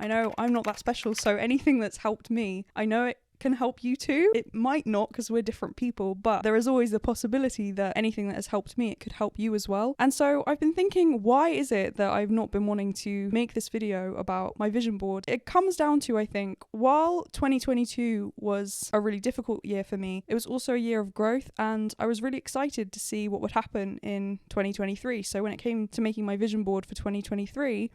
I know I'm not that special, so anything that's helped me, I know it can help you too. It might not, because we're different people, but there is always the possibility that anything that has helped me, it could help you as well. And so I've been thinking, why is it that I've not been wanting to make this video about my vision board? It comes down to, I think, while 2022 was a really difficult year for me, it was also a year of growth, and I was really excited to see what would happen in 2023. So when it came to making my vision board for 2023,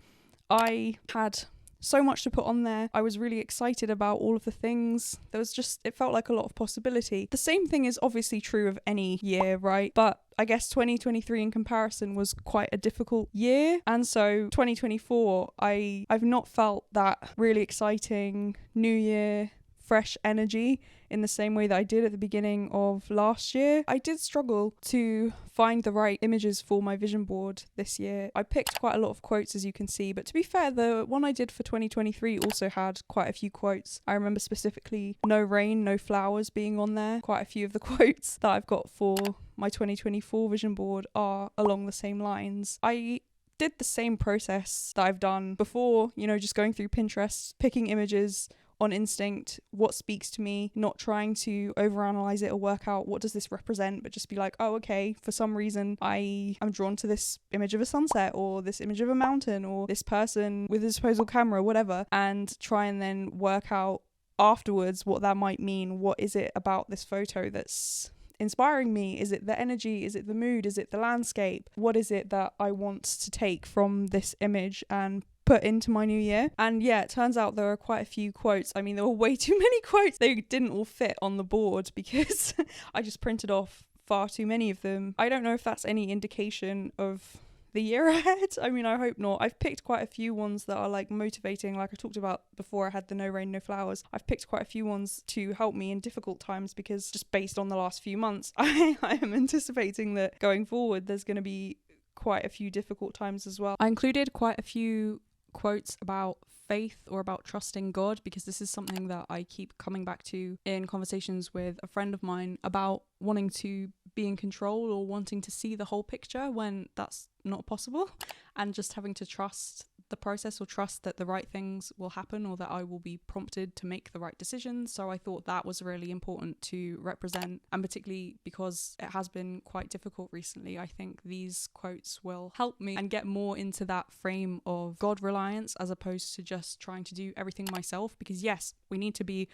I had so much to put on there. I was really excited about all of the things. It felt like a lot of possibility. The same thing is obviously true of any year, right? But I guess 2023 in comparison was quite a difficult year. And so 2024, I've not felt that really exciting new year, fresh energy in the same way that I did at the beginning of last year. I did struggle to find the right images for my vision board this year. I picked quite a lot of quotes, as you can see, but to be fair, the one I did for 2023 also had quite a few quotes. I remember specifically no rain, no flowers being on there. Quite a few of the quotes that I've got for my 2024 vision board are along the same lines. I did the same process that I've done before, just going through Pinterest, picking images on instinct, what speaks to me, not trying to overanalyze it or work out what does this represent, but just be like, oh, okay, for some reason I am drawn to this image of a sunset or this image of a mountain or this person with a disposable camera, whatever, and try and then work out afterwards what that might mean. What is it about this photo that's inspiring me? Is it the energy? Is it the mood? Is it the landscape? What is it that I want to take from this image and put into my new year? And yeah, it turns out there are quite a few quotes. I mean, there were way too many quotes. They didn't all fit on the board because I just printed off far too many of them. I don't know if that's any indication of the year ahead. I mean, I hope not. I've picked quite a few ones that are like motivating, like I talked about before I had the no rain, no flowers. I've picked quite a few ones to help me in difficult times because just based on the last few months, I am anticipating that going forward there's going to be quite a few difficult times as well. I included quite a few quotes about faith or about trusting God because this is something that I keep coming back to in conversations with a friend of mine about wanting to be in control or wanting to see the whole picture when that's not possible, and just having to trust the process or trust that the right things will happen or that I will be prompted to make the right decisions. So I thought that was really important to represent, and particularly because it has been quite difficult recently, I think these quotes will help me and get more into that frame of God reliance as opposed to just trying to do everything myself. Because yes, I need to be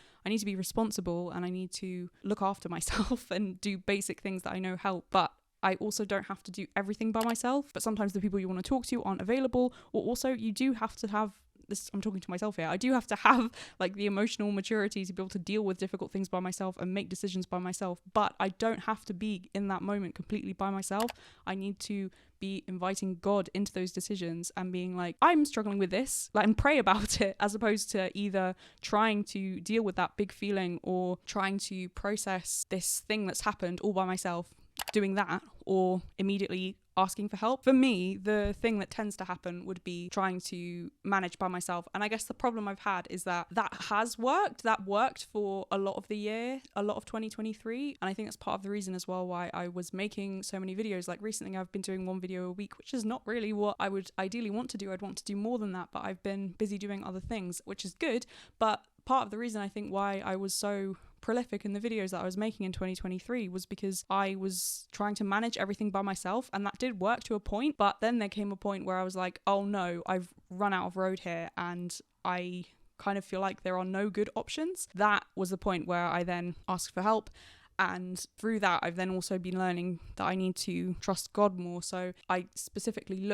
responsible and I need to look after myself and do basic things that I know help, but I also don't have to do everything by myself. But sometimes the people you want to talk to aren't available, or also you do have to have this, I'm talking to myself here, I do have to have like the emotional maturity to be able to deal with difficult things by myself and make decisions by myself. But I don't have to be in that moment completely by myself. I need to be inviting God into those decisions and being like, I'm struggling with this, like, and pray about it, as opposed to either trying to deal with that big feeling or trying to process this thing that's happened all by myself, doing that, or immediately asking for help. For me, the thing that tends to happen would be trying to manage by myself. And I guess the problem I've had is that has worked. That worked for a lot of the year, a lot of 2023. And I think that's part of the reason as well why I was making so many videos. Like recently I've been doing one video a week, which is not really what I would ideally want to do. I'd want to do more than that, but I've been busy doing other things, which is good. But part of the reason I think why I was so prolific in the videos that I was making in 2023 was because I was trying to manage everything by myself, and that did work to a point. But then there came a point where I was like, oh no, I've run out of road here and I kind of feel like there are no good options. That was the point where I then asked for help. And through that, I've then also been learning that I need to trust God more. So I specifically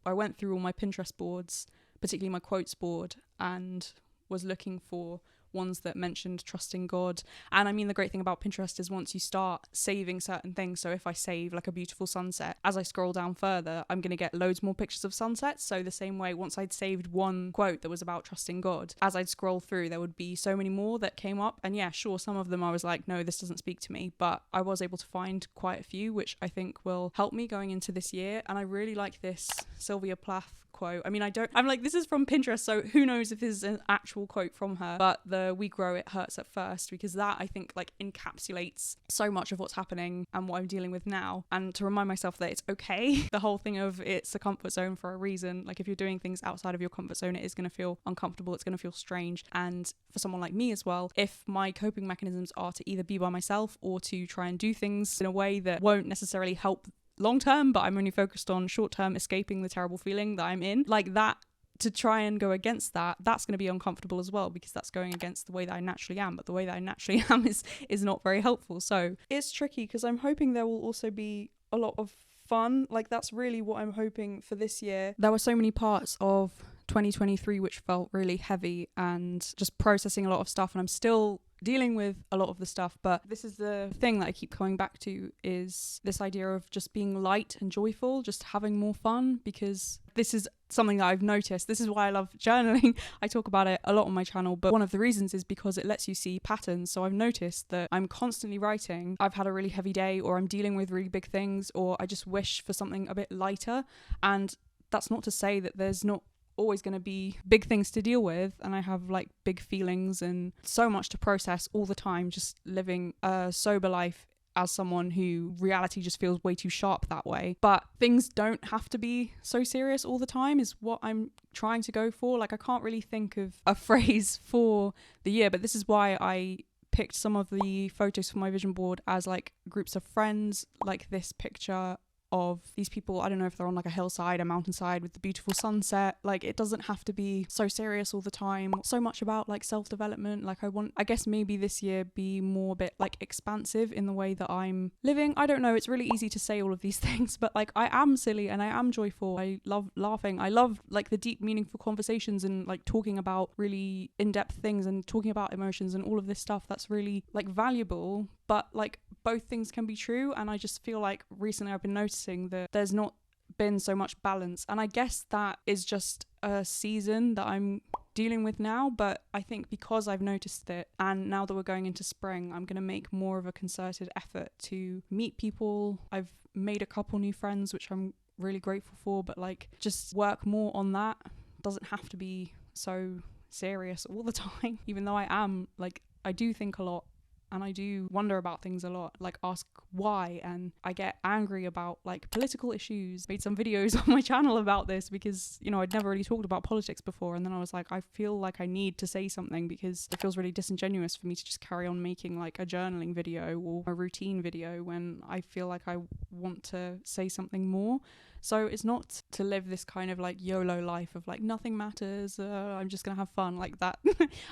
I went through all my Pinterest boards, particularly my quotes board, and was looking for ones that mentioned trusting God. And I mean, the great thing about Pinterest is once you start saving certain things, so if I save like a beautiful sunset, as I scroll down further, I'm going to get loads more pictures of sunsets. So the same way, once I'd saved one quote that was about trusting God, as I'd scroll through, there would be so many more that came up. And yeah, sure, some of them I was like, no, this doesn't speak to me, but I was able to find quite a few, which I think will help me going into this year. And I really like this Sylvia Plath quote. I mean, I'm like, this is from Pinterest, so who knows if this is an actual quote from her, but the the we grow it hurts at first, because that I think like encapsulates so much of what's happening and what I'm dealing with now. And to remind myself that it's okay. The whole thing of it's a comfort zone for a reason. Like if you're doing things outside of your comfort zone, it is going to feel uncomfortable. It's going to feel strange. And for someone like me as well, if my coping mechanisms are to either be by myself or to try and do things in a way that won't necessarily help long term, but I'm only focused on short term escaping the terrible feeling that I'm in, like that, to try and go against that, that's going to be uncomfortable as well, because that's going against the way that I naturally am. But the way that I naturally am is not very helpful. So it's tricky, because I'm hoping there will also be a lot of fun. Like that's really what I'm hoping for this year. There were so many parts of 2023 which felt really heavy and just processing a lot of stuff, and I'm still dealing with a lot of the stuff. But this is the thing that I keep coming back to, is this idea of just being light and joyful, just having more fun, because this is something that I've noticed. This is why I love journaling. I talk about it a lot on my channel, but one of the reasons is because it lets you see patterns. So I've noticed that I'm constantly writing, I've had a really heavy day, or I'm dealing with really big things, or I just wish for something a bit lighter. And that's not to say that there's not always going to be big things to deal with, and I have like big feelings and so much to process all the time, just living a sober life as someone who reality just feels way too sharp that way. But things don't have to be so serious all the time is what I'm trying to go for. Like I can't really think of a phrase for the year, but this is why I picked some of the photos for my vision board as like groups of friends, like this picture of these people, I don't know if they're on like a hillside, a mountainside with the beautiful sunset. Like it doesn't have to be so serious all the time. So much about like self-development. Like I guess maybe this year be more a bit like expansive in the way that I'm living. I don't know, it's really easy to say all of these things, but like I am silly and I am joyful. I love laughing. I love like the deep meaningful conversations and like talking about really in-depth things and talking about emotions and all of this stuff that's really like valuable. But like both things can be true, and I just feel like recently I've been noticing that there's not been so much balance, and I guess that is just a season that I'm dealing with now. But I think because I've noticed it, and now that we're going into spring, I'm going to make more of a concerted effort to meet people. I've made a couple new friends, which I'm really grateful for, but like just work more on that. Doesn't have to be so serious all the time, even though I am like, I do think a lot. And I do wonder about things a lot, like ask why, and I get angry about like political issues. Made some videos on my channel about this because, you know, I'd never really talked about politics before, and then I was like, I feel like I need to say something because it feels really disingenuous for me to just carry on making like a journaling video or a routine video when I feel like I want to say something more. So it's not to live this kind of like YOLO life of like nothing matters, I'm just gonna have fun like that.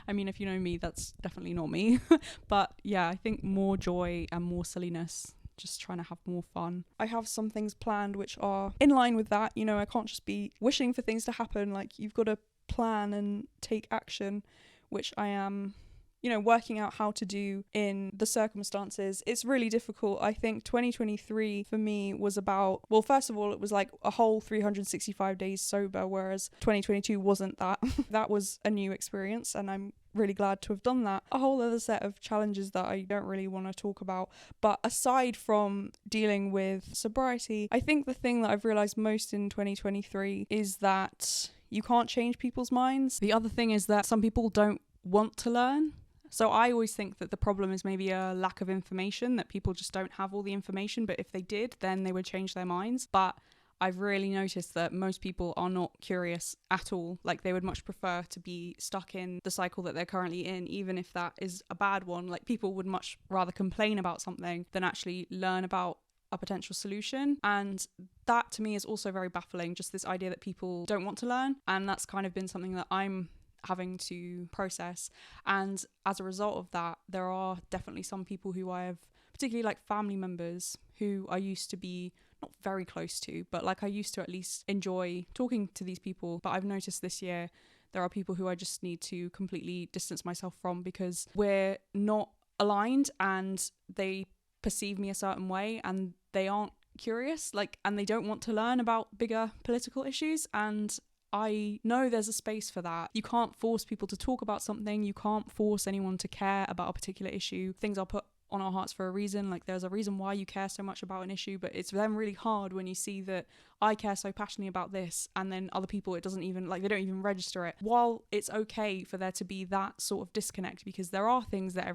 I mean, if you know me, that's definitely not me. But yeah, I think more joy and more silliness, just trying to have more fun. I have some things planned which are in line with that. You know, I can't just be wishing for things to happen. Like you've got to plan and take action, which I am, you know, working out how to do in the circumstances. It's really difficult. I think 2023 for me was about, well, first of all, it was like a whole 365 days sober, whereas 2022 wasn't that. That was a new experience, and I'm really glad to have done that. A whole other set of challenges that I don't really want to talk about. But aside from dealing with sobriety, I think the thing that I've realized most in 2023 is that you can't change people's minds. The other thing is that some people don't want to learn. So I always think that the problem is maybe a lack of information, that people just don't have all the information, but if they did, then they would change their minds. But I've really noticed that most people are not curious at all. Like they would much prefer to be stuck in the cycle that they're currently in, even if that is a bad one. Like people would much rather complain about something than actually learn about a potential solution. And that to me is also very baffling, just this idea that people don't want to learn. And that's kind of been something that I'm having to process. And as a result of that, there are definitely some people who I have, particularly like family members who I used to be not very close to, but like I used to at least enjoy talking to these people. But I've noticed this year there are people who I just need to completely distance myself from because we're not aligned and they perceive me a certain way and they aren't curious, like, and they don't want to learn about bigger political issues. And I know there's a space for that. You can't force people to talk about something. You can't force anyone to care about a particular issue. Things are put on our hearts for a reason. Like there's a reason why you care so much about an issue, but it's then really hard when you see that I care so passionately about this, and then other people, it doesn't even, like, they don't even register it. While it's okay for there to be that sort of disconnect, because there are things that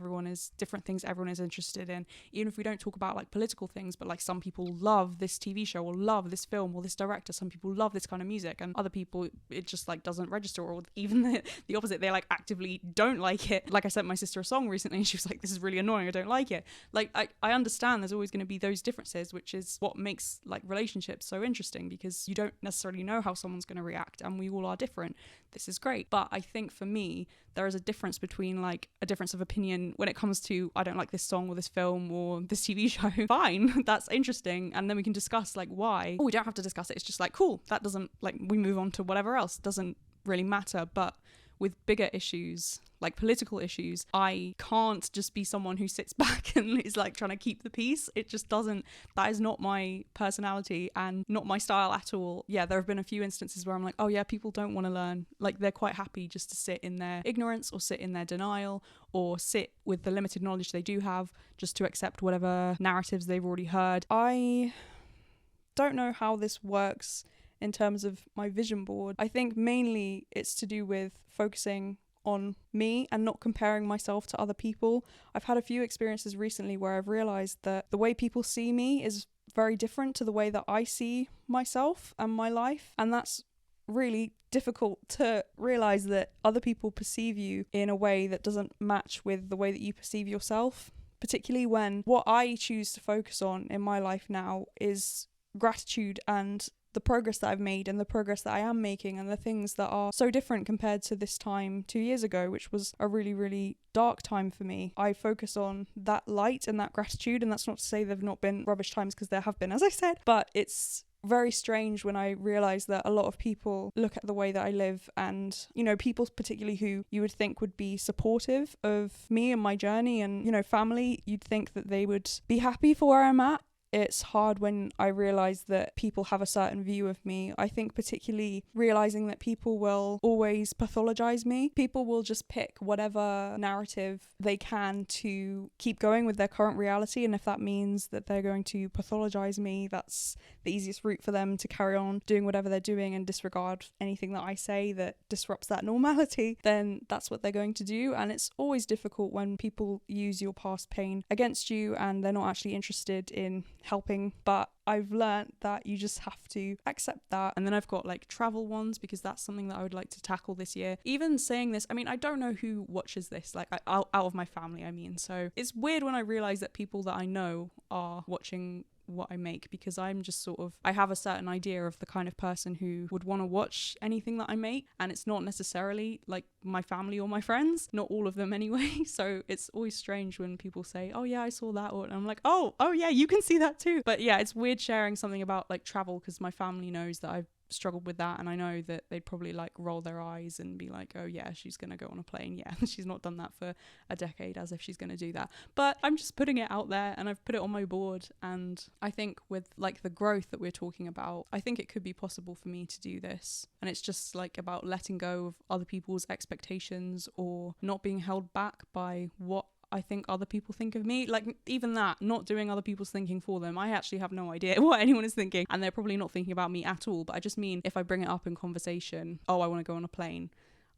different things everyone is interested in, even if we don't talk about like political things, but like some people love this TV show or love this film or this director, some people love this kind of music, and other people it just like doesn't register, or even the opposite, they like actively don't like it. Like I sent my sister a song recently and she was like, this is really annoying, I don't like it. Like I understand there's always going to be those differences, which is what makes like relationships so interesting, because you don't necessarily know how someone's going to react, and we all are different. This is great. But I think for me, there is a difference between like a difference of opinion when it comes to, I don't like this song or this film or this TV show. Fine, that's interesting, and then we can discuss like why. We don't have to discuss it, it's just like, cool, that doesn't, like, we move on to whatever else, doesn't really matter. But with bigger issues, like political issues, I can't just be someone who sits back and is like trying to keep the peace. It just doesn't, that is not my personality and not my style at all. Yeah, there have been a few instances where I'm like, oh yeah, people don't want to learn. Like, they're quite happy just to sit in their ignorance or sit in their denial or sit with the limited knowledge they do have, just to accept whatever narratives they've already heard. I don't know how this works in terms of my vision board. I think mainly it's to do with focusing on me and not comparing myself to other people. I've had a few experiences recently where I've realized that the way people see me is very different to the way that I see myself and my life, and that's really difficult to realize, that other people perceive you in a way that doesn't match with the way that you perceive yourself, particularly when what I choose to focus on in my life now is gratitude and the progress that I've made and the progress that I am making, and the things that are so different compared to this time 2 years ago, which was a really, really dark time for me. I focus on that light and that gratitude, and that's not to say there've not been rubbish times, because there have been, as I said, but it's very strange when I realize that a lot of people look at the way that I live, and, you know, people particularly who you would think would be supportive of me and my journey, and, you know, family, you'd think that they would be happy for where I'm at. It's hard when I realise that people have a certain view of me. I think particularly realising that people will always pathologise me. People will just pick whatever narrative they can to keep going with their current reality, and if that means that they're going to pathologise me, that's the easiest route for them to carry on doing whatever they're doing and disregard anything that I say that disrupts that normality, then that's what they're going to do. And it's always difficult when people use your past pain against you and they're not actually interested in helping. But I've learned that you just have to accept that. And then I've got like travel ones, because that's something that I would like to tackle this year. Even saying this, I mean, I don't know who watches this, like out of my family, I mean. So it's weird when I realize that people that I know are watching what I make, because I'm just sort of, I have a certain idea of the kind of person who would want to watch anything that I make, and it's not necessarily like my family or my friends, not all of them anyway. So it's always strange when people say, oh yeah, I saw that, and I'm like, oh yeah, you can see that too. But yeah, it's weird sharing something about like travel, because my family knows that I've struggled with that, and I know that they'd probably like roll their eyes and be like, oh yeah, she's gonna go on a plane. Yeah, she's not done that for a decade, as if she's gonna do that. But I'm just putting it out there, and I've put it on my board, and I think with like the growth that we're talking about, I think it could be possible for me to do this. And it's just like about letting go of other people's expectations, or not being held back by what I think other people think of me. Like, even that, not doing other people's thinking for them. I actually have no idea what anyone is thinking, and they're probably not thinking about me at all. But I just mean, if I bring it up in conversation, oh, I want to go on a plane,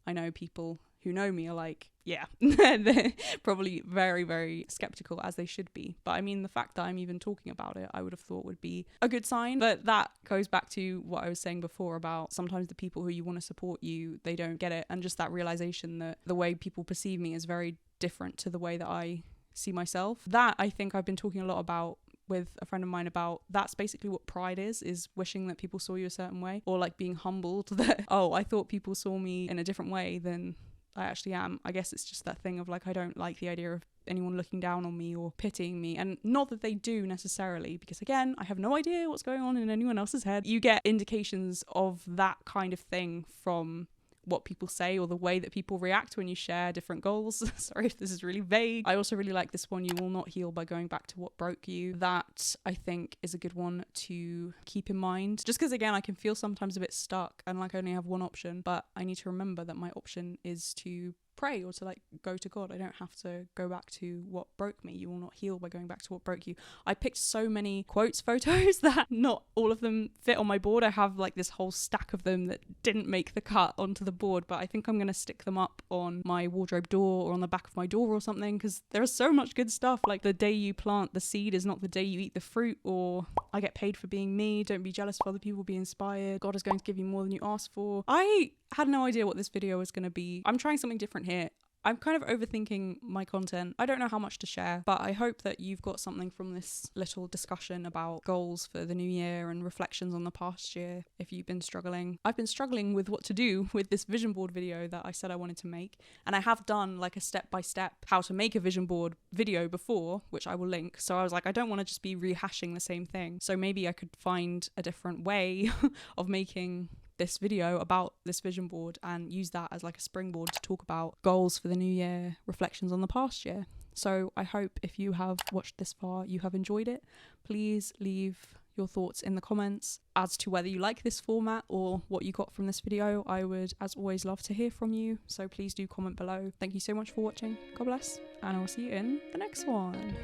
I know people who know me are like, yeah, they're probably very, very skeptical, as they should be. But I mean, the fact that I'm even talking about it, I would have thought would be a good sign. But that goes back to what I was saying before about sometimes the people who you want to support you, they don't get it. And just that realization that the way people perceive me is very different to the way that I see myself. That, I think I've been talking a lot about with a friend of mine about. That's basically what pride is wishing that people saw you a certain way, or like being humbled that, oh, I thought people saw me in a different way than I actually am. I guess it's just that thing of like, I don't like the idea of anyone looking down on me or pitying me, and not that they do necessarily, because again, I have no idea what's going on in anyone else's head. You get indications of that kind of thing from what people say or the way that people react when you share different goals. Sorry if this is really vague. I also really like this one, you will not heal by going back to what broke you. That, I think, is a good one to keep in mind, just because again, I can feel sometimes a bit stuck and like I only have one option, but I need to remember that my option is to pray or to like go to God. I don't have to go back to what broke me. You will not heal by going back to what broke you. I picked so many quotes photos that not all of them fit on my board. I have like this whole stack of them that didn't make the cut onto the board, but I think I'm going to stick them up on my wardrobe door or on the back of my door or something, because there is so much good stuff, like the day you plant the seed is not the day you eat the fruit, or I get paid for being me, don't be jealous of other people, be inspired, God is going to give you more than you asked for. I had no idea what this video was going to be. I'm trying something different here. I'm kind of overthinking my content. I don't know how much to share, but I hope that you've got something from this little discussion about goals for the new year and reflections on the past year if you've been struggling. I've been struggling with what to do with this vision board video that I said I wanted to make, and I have done like a step-by-step how to make a vision board video before, which I will link. So I was like, I don't want to just be rehashing the same thing. So maybe I could find a different way of making this video about this vision board and use that as like a springboard to talk about goals for the new year, reflections on the past year. So I hope if you have watched this far, you have enjoyed it. Please leave your thoughts in the comments as to whether you like this format or what you got from this video. I would, as always, love to hear from you. So please do comment below. Thank you so much for watching. God bless, and I will see you in the next one.